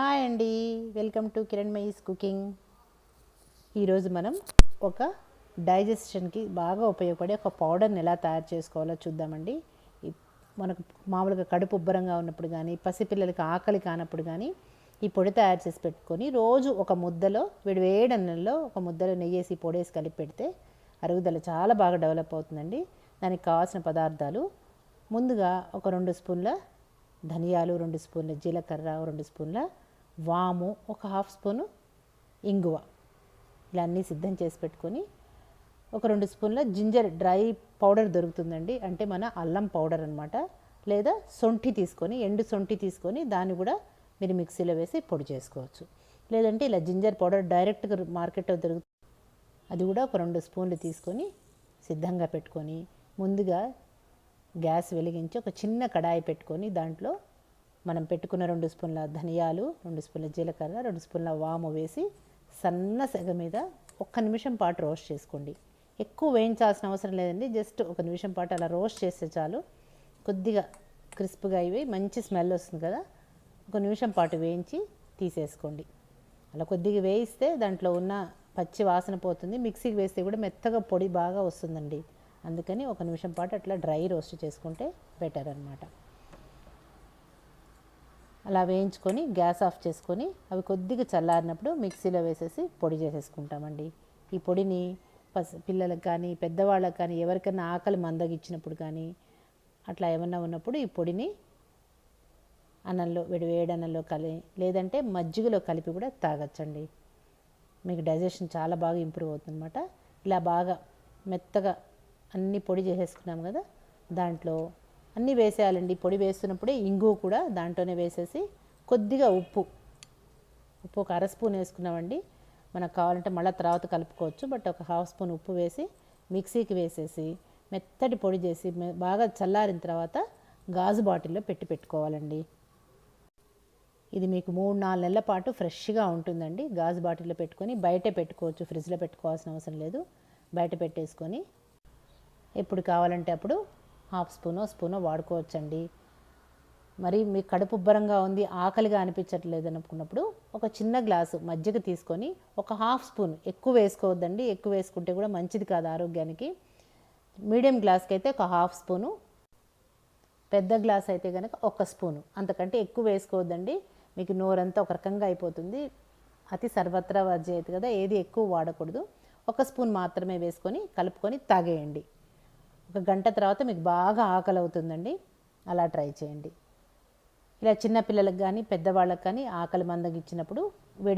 Hi అండి, welcome to కిరణ్మయీస్ cooking. ఈరోజు మనం ఒక డైజెషన్కి బాగా ఉపయోగపడే ఒక పౌడర్ని ఎలా తయారు చేసుకోవాలో చూద్దామండి. మనకు మామూలుగా కడుపు ఉబ్బరంగా ఉన్నప్పుడు కానీ, పసిపిల్లలకి ఆకలి కానప్పుడు కానీ ఈ పొడి తయారు చేసి పెట్టుకొని రోజు ఒక ముద్దలో వేడి అన్నంలో ఒక ముద్దలో నెయ్యేసి పొడేసి కలిపి పెడితే అరుగుదల చాలా బాగా డెవలప్ అవుతుందండి. దానికి కావాల్సిన పదార్థాలు ముందుగా ఒక 2 స్పూన్ల ధనియాలు, 2 స్పూన్ల జీలకర్ర, 2 స్పూన్ల వాము, ఒక హాఫ్ స్పూను ఇంగువ, ఇలా అన్నీ సిద్ధం చేసి పెట్టుకొని ఒక 2 స్పూన్ల జింజర్ డ్రై పౌడర్ దొరుకుతుందండి, అంటే మన అల్లం పౌడర్ అనమాట. లేదా సొంఠి తీసుకొని, ఎండు సొంఠి తీసుకొని దాన్ని కూడా మీరు మిక్సీలో వేసి పొడి చేసుకోవచ్చు. లేదంటే ఇలా జింజర్ పౌడర్ డైరెక్ట్గా మార్కెట్లో దొరుకుతుంది, అది కూడా ఒక 2 స్పూన్లు తీసుకొని సిద్ధంగా పెట్టుకొని ముందుగా గ్యాస్ వెలిగించి ఒక చిన్న కడాయి పెట్టుకొని దాంట్లో మనం పెట్టుకున్న 2 స్పూన్ల ధనియాలు, 2 స్పూన్ల జీలకర్ర, 2 స్పూన్ల వాము వేసి సన్న సెగ మీద 1 నిమిషం పాటు రోస్ట్ చేసుకోండి. ఎక్కువ వేయించాల్సిన అవసరం లేదండి, జస్ట్ 1 నిమిషం పాటు అలా రోస్ట్ చేస్తే చాలు. కొద్దిగా క్రిస్ప్గా ఇవి మంచి స్మెల్ వస్తుంది కదా, 1 నిమిషం పాటు వేయించి తీసేసుకోండి. అలా కొద్దిగా వేయిస్తే దాంట్లో ఉన్న పచ్చి వాసన పోతుంది, మిక్సీకి వేస్తే కూడా మెత్తగా పొడి బాగా వస్తుందండి. అందుకని 1 నిమిషం పాటు అట్లా డ్రై రోస్ట్ చేసుకుంటే బెటర్ అనమాట. అలా వేయించుకొని గ్యాస్ ఆఫ్ చేసుకొని అవి కొద్దిగా చల్లారినప్పుడు మిక్సీలో వేసేసి పొడి చేసేసుకుంటామండి. ఈ పొడిని పిల్లలకు కానీ పెద్దవాళ్ళకి కానీ ఎవరికైనా ఆకలి మందగిచ్చినప్పుడు కానీ అట్లా ఏమన్నా ఉన్నప్పుడు ఈ పొడిని అన్నంలో వేడి అన్నంలో లేదంటే మజ్జిగలో కలిపి కూడా తాగొచ్చండి. మీకు డైజెషన్ చాలా బాగా ఇంప్రూవ్ అవుతుందన్నమాట. ఇలా బాగా మెత్తగా అన్నీ పొడి చేసేసుకున్నాం కదా, దాంట్లో అన్నీ వేసేయాలండి. పొడి వేస్తున్నప్పుడే ఇంగువ కూడా దాంట్లోనే వేసేసి కొద్దిగా ఉప్పు ఒక 1/2 స్పూన్ వేసుకున్నామండి. మనకు కావాలంటే మళ్ళీ తర్వాత కలుపుకోవచ్చు, బట్ ఒక 1/2 స్పూన్ ఉప్పు వేసి మిక్సీకి వేసేసి మెత్తటి పొడి చేసి బాగా చల్లారిన తర్వాత గాజు బాటిల్లో పెట్టుకోవాలండి. ఇది మీకు 3-4 నెలల పాటు ఫ్రెష్గా ఉంటుందండి. గాజు బాటిల్లో పెట్టుకొని బయటే పెట్టుకోవచ్చు, ఫ్రిడ్జ్లో పెట్టుకోవాల్సిన అవసరం లేదు. బయట పెట్టేసుకొని ఎప్పుడు కావాలంటే అప్పుడు 1/2 స్పూనో వాడుకోవచ్చండి. మరి మీ కడుపు ఉబ్బరంగా ఉంది, ఆకలిగా అనిపించట్లేదు అనుకున్నప్పుడు ఒక చిన్న గ్లాసు మజ్జిగ తీసుకొని ఒక 1/2 స్పూన్, ఎక్కువ వేసుకోవద్దండి, ఎక్కువ వేసుకుంటే కూడా మంచిది కాదు ఆరోగ్యానికి. మీడియం గ్లాస్కి అయితే ఒక 1/2 స్పూను, పెద్ద గ్లాస్ అయితే కనుక 1 స్పూను, అంతకంటే ఎక్కువ వేసుకోవద్దండి. మీకు నోరంతా ఒక రకంగా అయిపోతుంది. అతి సర్వత్రా వర్జయతి కదా, ఏది ఎక్కువ వాడకూడదు. 1 స్పూన్ మాత్రమే వేసుకొని కలుపుకొని తాగేయండి. 1 గంట తర్వాత మీకు బాగా ఆకలి అవుతుందండి. అలా ట్రై చేయండి. ఇలా చిన్నపిల్లలకు కానీ పెద్దవాళ్ళకి కానీ ఆకలి మందగిచ్చినప్పుడు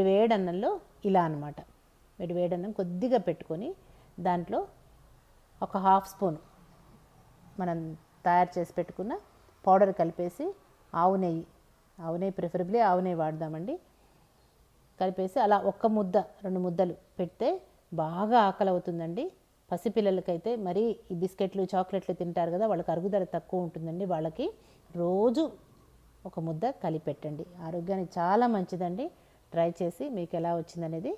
వేడి అన్నంలో ఇలా అనమాట, వేడి అన్నం కొద్దిగా పెట్టుకొని దాంట్లో ఒక 1/2 స్పూన్ మనం తయారు చేసి పెట్టుకున్న పౌడర్ కలిపేసి ఆవు నెయ్యి ప్రిఫరబుల్లీ ఆవు నెయ్యి వాడదామండి, కలిపేసి అలా 1 ముద్ద 2 ముద్దలు పెడితే బాగా ఆకలి అవుతుందండి. పసిపిల్లలకైతే మరి ఈ బిస్కెట్లు చాక్లెట్లు తింటారు కదా, వాళ్ళకి అరుగుదల తక్కువ ఉంటుందండి. వాళ్ళకి రోజు 1 ముద్ద కలిపి పెట్టండి, ఆరోగ్యానికి చాలా మంచిదండి. ట్రై చేసి మీకు ఎలా వచ్చిందనేది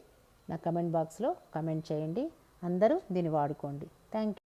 నా కమెంట్ బాక్స్లో కమెంట్ చేయండి. అందరూ దీన్ని వాడుకోండి. Thank you.